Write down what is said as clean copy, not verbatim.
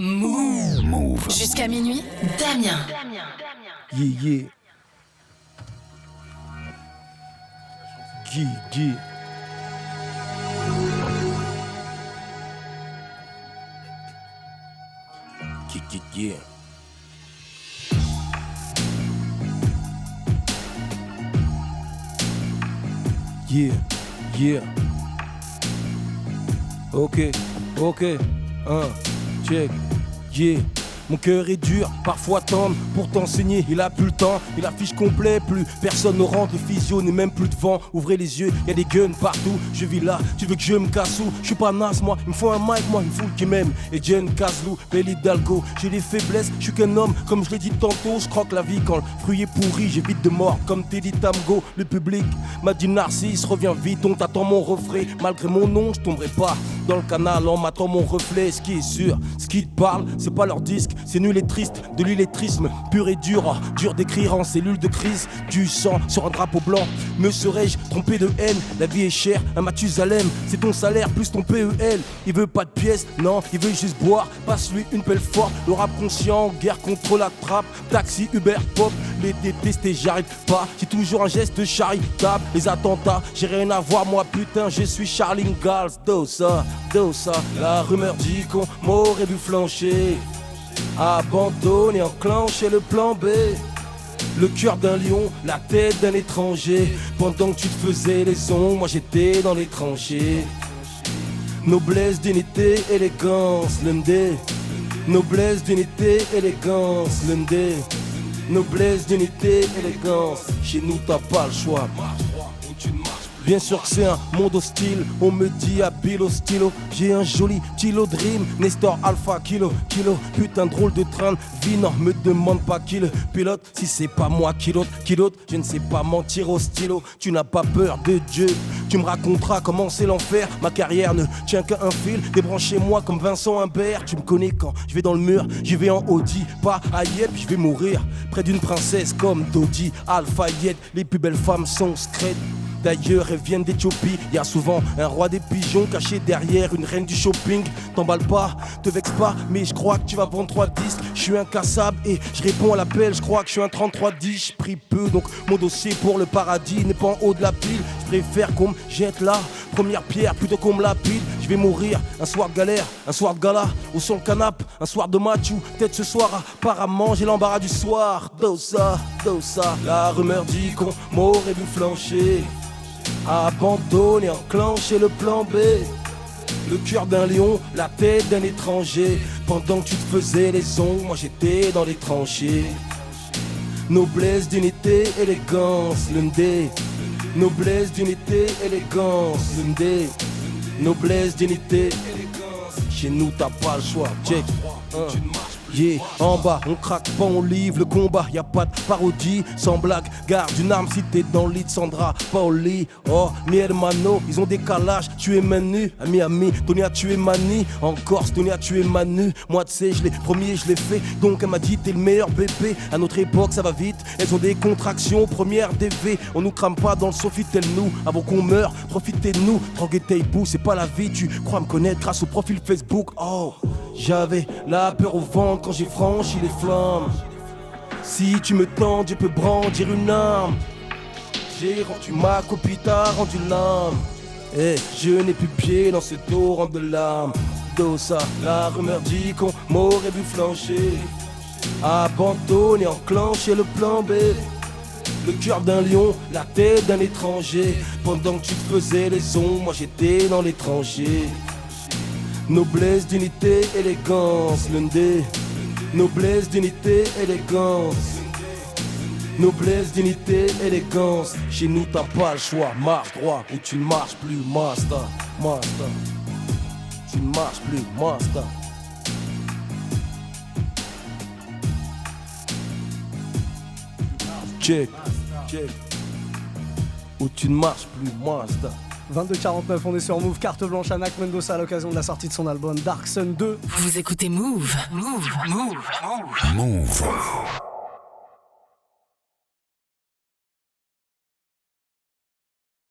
Move. Jusqu'à minuit, Damien. Yeah. Yeah. Yeah. Yeah. Ok, check, yeah. Mon cœur est dur, parfois tendre, pour t'enseigner, il a plus le temps, il affiche complet, plus personne ne rentre, le physio n'est même plus devant, ouvrez les yeux, y a des guns partout, je vis là, tu veux que je me casse où, je suis pas naze moi, il me faut un mic moi, une foule qui m'aime, et Jen Kazlou, Belle Hidalgo, j'ai des faiblesses, je suis qu'un homme, comme je l'ai dit tantôt, je croque la vie quand le fruit est pourri, j'évite de mort, comme Teddy Tamgo, le public m'a dit Narcisse, reviens vite, on t'attend mon refrain, malgré mon nom, je tomberai pas dans le canal, on m'attend mon reflet, ce qui est sûr, ce qui te parle, c'est pas leur disque, c'est nul et triste, de l'illettrisme pur et dur, dur d'écrire en cellule de crise, du sang sur un drapeau blanc, me serais-je trompé de haine, la vie est chère, un Mathusalem, c'est ton salaire plus ton PEL, il veut pas de pièces, non, il veut juste boire, passe-lui une pelle forte, le rap conscient, guerre contre la trappe, taxi, Uber, pop, les détester, j'arrive pas, j'ai toujours un geste charitable, les attentats, j'ai rien à voir, moi putain, je suis Charlie Gals, Dosa, la rumeur dit qu'on m'aurait vu flancher, abandonné, enclenché le plan B. Le cœur d'un lion, la tête d'un étranger. Pendant que tu te faisais les ongles, moi j'étais dans les tranchées. Noblesse, dignité, élégance, l'MD. Noblesse, dignité, élégance, l'MD. Noblesse, dignité, élégance. Chez nous t'as pas le choix. Bien sûr que c'est un monde hostile, on me dit habile au stylo. J'ai un joli kilo de rime, Nestor Alpha kilo. Putain drôle de train de vie, non me demande pas qui le pilote. Si c'est pas moi qui l'autre, je ne sais pas mentir au stylo. Tu n'as pas peur de Dieu, tu me raconteras comment c'est l'enfer. Ma carrière ne tient qu'à un fil, débranchez-moi comme Vincent Humbert. Tu me connais quand je vais dans le mur, j'y vais en Audi, pas à Yep, je vais mourir près d'une princesse comme Dodi, Alpha Yet. Les plus belles femmes sont secrètes. D'ailleurs, elles viennent d'Éthiopie. Y'a souvent un roi des pigeons caché derrière une reine du shopping. T'emballes pas, te vexe pas, mais je crois que tu vas vendre 3 disques. Je suis incassable et je réponds à l'appel. Je crois que je suis un 3310. Je prie peu, donc mon dossier pour le paradis n'est pas en haut de la pile. Je préfère qu'on me jette là, première pierre, plutôt qu'on me lapide. Je vais mourir un soir de galère, un soir de gala, ou sur le canapé, un soir de match, ou peut-être ce soir, apparemment j'ai l'embarras du soir. Dosa, la rumeur dit qu'on m'aurait vu flancher, abandonné, enclenché le plan B. Le cœur d'un lion, la tête d'un étranger. Pendant que tu te faisais les ongles, moi j'étais dans les tranchées. Noblesse, dignité, élégance, l'MD. Noblesse, dignité, élégance, l'MD. Noblesse, dignité, élégance. Chez nous t'as pas le choix, check. Yeah, en bas, on craque pas, on livre le combat, y a pas de parodie, sans blague, garde une arme si t'es dans le lit de Sandra Paoli. Oh, mi hermano, ils ont des calages, tu es Manu, à Miami, Tony a tué Mani, en Corse, Tony a tué Manu, moi tu sais, je l'ai promis et je l'ai fait, donc elle m'a dit t'es le meilleur bébé, à notre époque ça va vite, elles ont des contractions, première DV, on nous crame pas dans le Sofitel nous, avant qu'on meure, profitez de nous, droguer tes bouts, c'est pas la vie, tu crois me connaître grâce au profil Facebook, oh. J'avais la peur au ventre quand j'ai franchi les flammes. Si tu me tends, je peux brandir une arme. J'ai rendu ma copie, t'as rendu l'âme. Et je n'ai plus pied dans ce torrent de larmes. Dosa, la rumeur dit qu'on m'aurait vu flancher, abandonné, enclenché le plan B. Le cœur d'un lion, la tête d'un étranger. Pendant que tu te faisais les ongles, moi j'étais dans les tranchées. Noblesse, dignité, élégance, l'MD. Noblesse, dignité, élégance. Noblesse, dignité, élégance. Chez nous t'as pas le choix, marche droit ou tu ne marches plus, master. Tu ne marches plus, master. Check. Ou tu ne marches plus, master. 22h49, on est sur Move, carte blanche à Mac Mendoza à l'occasion de la sortie de son album Dark Sun 2. Vous écoutez Move.